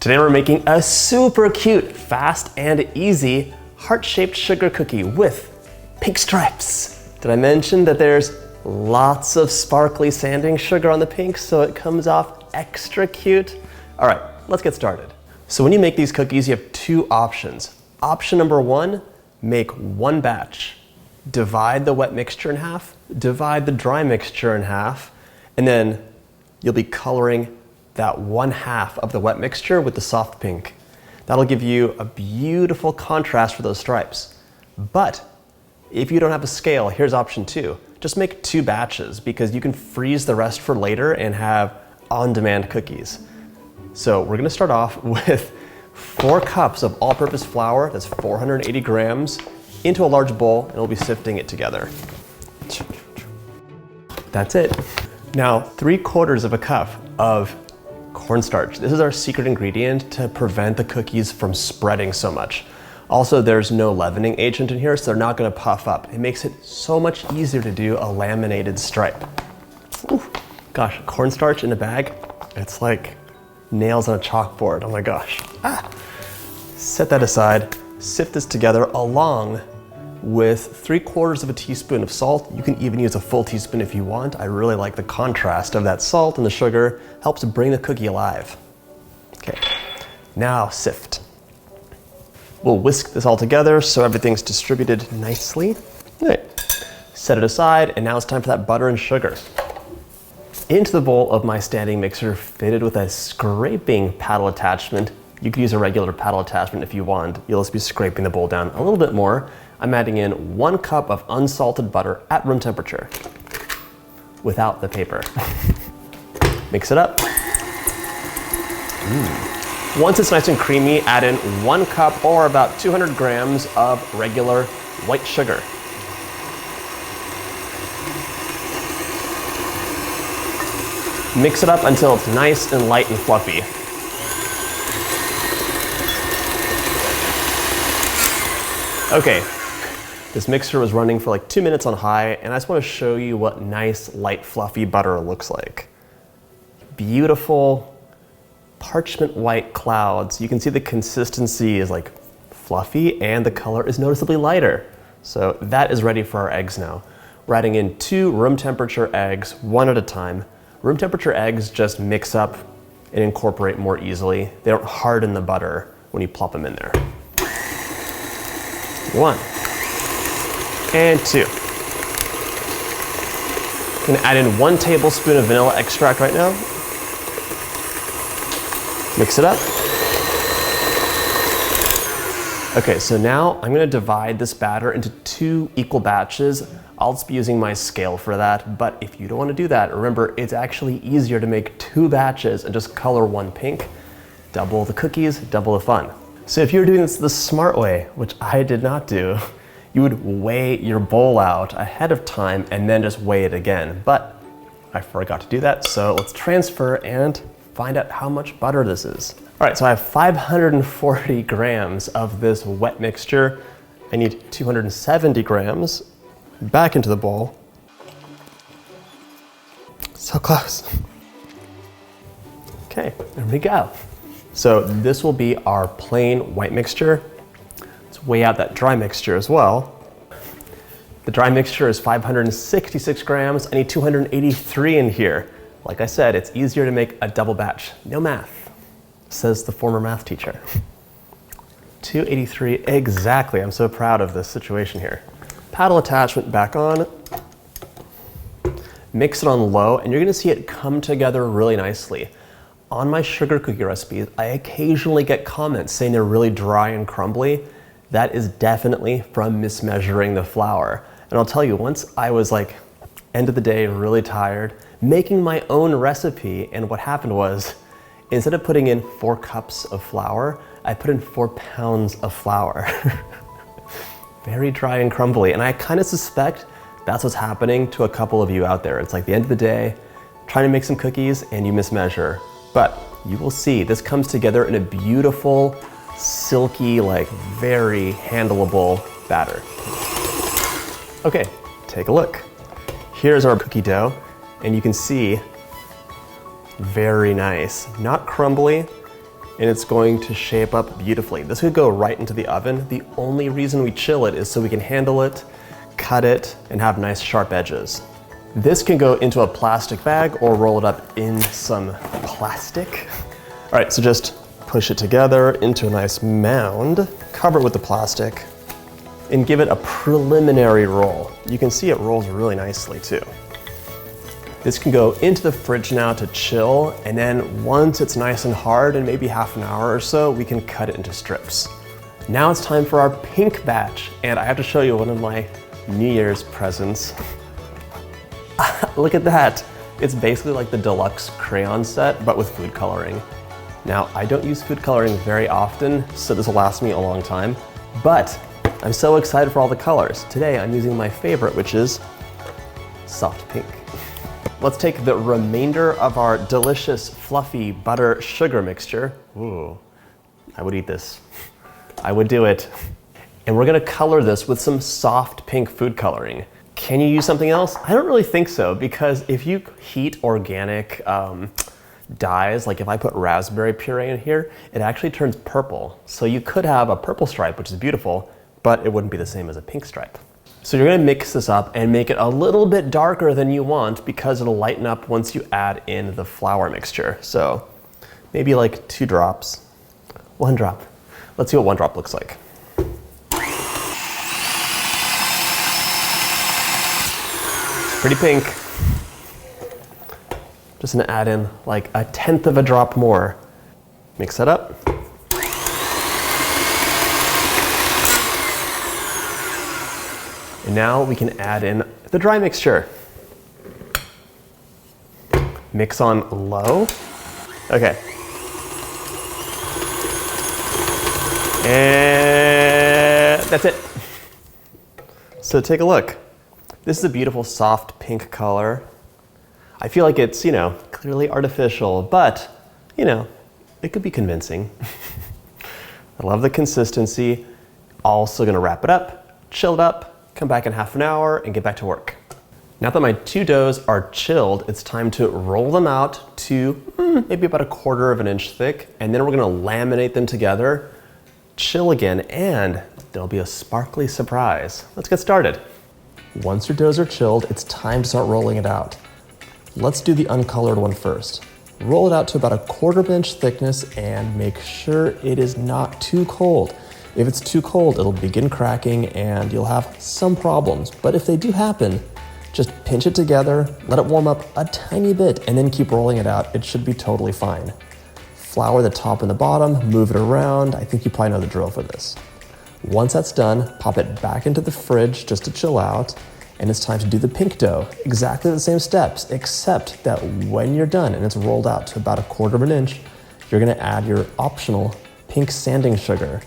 Today we're making a super cute, fast and easy heart-shaped sugar cookie with pink stripes. Did I mention that there's lots of sparkly sanding sugar on the pink so it comes off extra cute? All right, let's get started. So when you make these cookies, you have two options. Option number one, make one batch. Divide the wet mixture in half, divide the dry mixture in half, and then you'll be coloring that one half of the wet mixture with the soft pink. That'll give you a beautiful contrast for those stripes. But if you don't have a scale, here's option two. Just make two batches because you can freeze the rest for later and have on-demand cookies. So we're gonna start off with 4 cups of all-purpose flour, that's 480 grams, into a large bowl, and we'll be sifting it together. That's it. Now, 3/4 of a cup of cornstarch. This is our secret ingredient to prevent the cookies from spreading so much. Also, there's no leavening agent in here, so they're not gonna puff up. It makes it so much easier to do a laminated stripe. Ooh, gosh, cornstarch in a bag, it's like nails on a chalkboard, oh my gosh. Set that aside, sift this together along with 3/4 of a teaspoon of salt. You can even use a full teaspoon if you want. I really like the contrast of that salt and the sugar, helps to bring the cookie alive. Okay, now sift. We'll whisk this all together so everything's distributed nicely. All right, set it aside, and now it's time for that butter and sugar. Into the bowl of my standing mixer fitted with a scraping paddle attachment. You could use a regular paddle attachment if you want. You'll just be scraping the bowl down a little bit more. I'm adding in 1 cup of unsalted butter at room temperature without the paper. Mix it up. Once it's nice and creamy, add in 1 cup or about 200 grams of regular white sugar. Mix it up until it's nice and light and fluffy. Okay, this mixture was running for like 2 minutes on high, and I just want to show you what nice, light, fluffy butter looks like. Beautiful parchment white clouds. You can see the consistency is like fluffy and the color is noticeably lighter. So that is ready for our eggs now. We're adding in 2 room temperature eggs, 1 at a time. Room temperature eggs just mix up and incorporate more easily. They don't harden the butter when you plop them in there. 1 and 2. I'm gonna add in 1 tablespoon of vanilla extract right now. Mix it up. Okay, so now I'm gonna divide this batter into 2 equal batches. I'll just be using my scale for that, but if you don't wanna do that, remember, it's actually easier to make 2 batches and just color 1 pink. Double the cookies, double the fun. So if you're doing this the smart way, which I did not do, you would weigh your bowl out ahead of time and then just weigh it again. But I forgot to do that, so let's transfer and find out how much butter this is. All right, so I have 540 grams of this wet mixture. I need 270 grams back into the bowl. So close. Okay, there we go. So this will be our plain white mixture. Let's weigh out that dry mixture as well. The dry mixture is 566 grams. I need 283 in here. Like I said, it's easier to make a double batch. No math, says the former math teacher. 283 exactly. I'm so proud of this situation here. Paddle attachment back on. Mix it on low, and you're gonna see it come together really nicely. On my sugar cookie recipes, I occasionally get comments saying they're really dry and crumbly. That is definitely from mismeasuring the flour. And I'll tell you, once I was like, end of the day, really tired, making my own recipe, and what happened was, instead of putting in 4 cups of flour, I put in 4 pounds of flour. Very dry and crumbly, and I kind of suspect that's what's happening to a couple of you out there. It's like the end of the day, trying to make some cookies, and you mismeasure. But you will see, this comes together in a beautiful, silky, like very handleable batter. Okay, take a look. Here's our cookie dough, and you can see, very nice. Not crumbly, and it's going to shape up beautifully. This could go right into the oven. The only reason we chill it is so we can handle it, cut it, and have nice sharp edges. This can go into a plastic bag or roll it up in some plastic. All right, so just push it together into a nice mound, cover it with the plastic, and give it a preliminary roll. You can see it rolls really nicely too. This can go into the fridge now to chill, and then once it's nice and hard, in maybe half an hour or so, we can cut it into strips. Now it's time for our pink batch, and I have to show you one of my New Year's presents. Look at that. It's basically like the deluxe crayon set, but with food coloring. Now, I don't use food coloring very often, so this will last me a long time, but I'm so excited for all the colors. Today, I'm using my favorite, which is soft pink. Let's take the remainder of our delicious, fluffy butter sugar mixture. Ooh, I would eat this. I would do it. And we're gonna color this with some soft pink food coloring. Can you use something else? I don't really think so, because if you heat organic dyes, like if I put raspberry puree in here, it actually turns purple. So you could have a purple stripe, which is beautiful, but it wouldn't be the same as a pink stripe. So you're gonna mix this up and make it a little bit darker than you want because it'll lighten up once you add in the flour mixture. So maybe like 2 drops, 1 drop. Let's see what 1 drop looks like. It's pretty pink. Just gonna add in like 1/10 of a drop more. Mix that up. And now we can add in the dry mixture. Mix on low. Okay. And that's it. So take a look. This is a beautiful soft pink color. I feel like it's, clearly artificial, but, it could be convincing. I love the consistency. Also gonna wrap it up, chill it up, come back in half an hour, and get back to work. Now that my 2 doughs are chilled, it's time to roll them out to maybe about 1/4 of an inch thick, and then we're gonna laminate them together, chill again, and there'll be a sparkly surprise. Let's get started. Once your doughs are chilled, it's time to start rolling it out. Let's do the uncolored one first. Roll it out to about 1/4 of an inch thickness and make sure it is not too cold. If it's too cold, it'll begin cracking and you'll have some problems. But if they do happen, just pinch it together, let it warm up a tiny bit, and then keep rolling it out. It should be totally fine. Flour the top and the bottom, move it around. I think you probably know the drill for this. Once that's done, pop it back into the fridge just to chill out, and it's time to do the pink dough. Exactly the same steps, except that when you're done and it's rolled out to about 1/4 of an inch, you're gonna add your optional pink sanding sugar.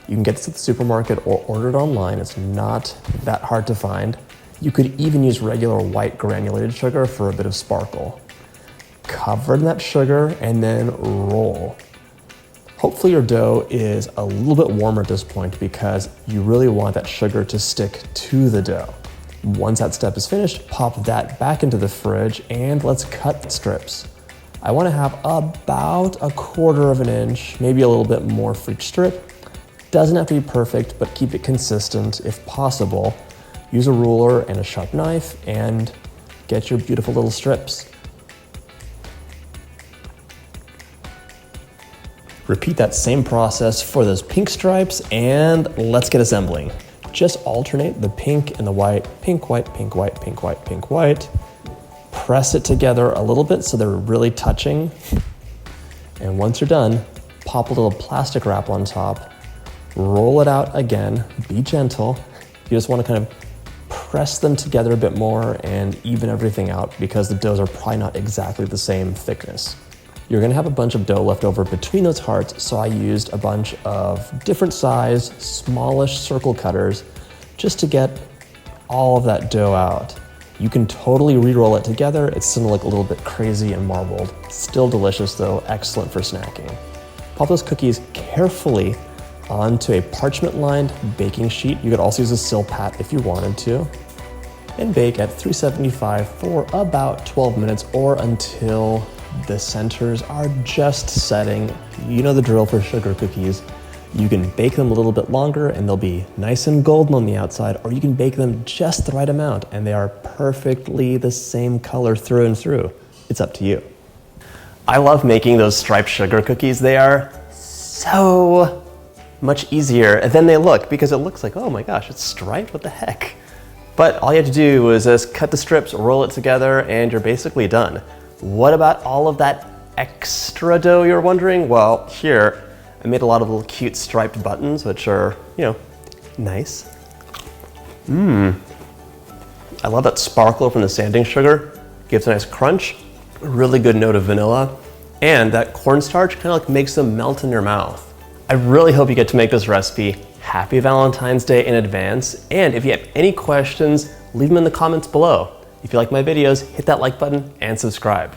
You can get this at the supermarket or order it online. It's not that hard to find. You could even use regular white granulated sugar for a bit of sparkle. Cover in that sugar and then roll. Hopefully your dough is a little bit warmer at this point because you really want that sugar to stick to the dough. Once that step is finished, pop that back into the fridge and let's cut strips. I want to have about 1/4 of an inch, maybe a little bit more for each strip. Doesn't have to be perfect, but keep it consistent if possible. Use a ruler and a sharp knife and get your beautiful little strips. Repeat that same process for those pink stripes and let's get assembling. Just alternate the pink and the white, pink, white, pink, white, pink, white, pink, white. Press it together a little bit so they're really touching. And once you're done, pop a little plastic wrap on top. Roll it out again, be gentle. You just want to kind of press them together a bit more and even everything out because the doughs are probably not exactly the same thickness. You're gonna have a bunch of dough left over between those hearts, so I used a bunch of different size, smallish circle cutters just to get all of that dough out. You can totally re-roll it together. It's gonna look a little bit crazy and marbled. Still delicious though, excellent for snacking. Pop those cookies carefully onto a parchment-lined baking sheet. You could also use a Silpat if you wanted to. And bake at 375 for about 12 minutes or until The centers are just setting. You know the drill for sugar cookies. You can bake them a little bit longer and they'll be nice and golden on the outside, or you can bake them just the right amount and they are perfectly the same color through and through. It's up to you. I love making those striped sugar cookies. They are so much easier than they look because it looks like, oh my gosh, it's striped, what the heck? But all you have to do is just cut the strips, roll it together, and you're basically done. What about all of that extra dough, you're wondering? Well, here, I made a lot of little cute striped buttons, which are, nice. I love that sparkle from the sanding sugar. Gives a nice crunch, a really good note of vanilla, and that cornstarch kind of like makes them melt in your mouth. I really hope you get to make this recipe. Happy Valentine's Day in advance, and if you have any questions, leave them in the comments below. If you like my videos, hit that like button and subscribe.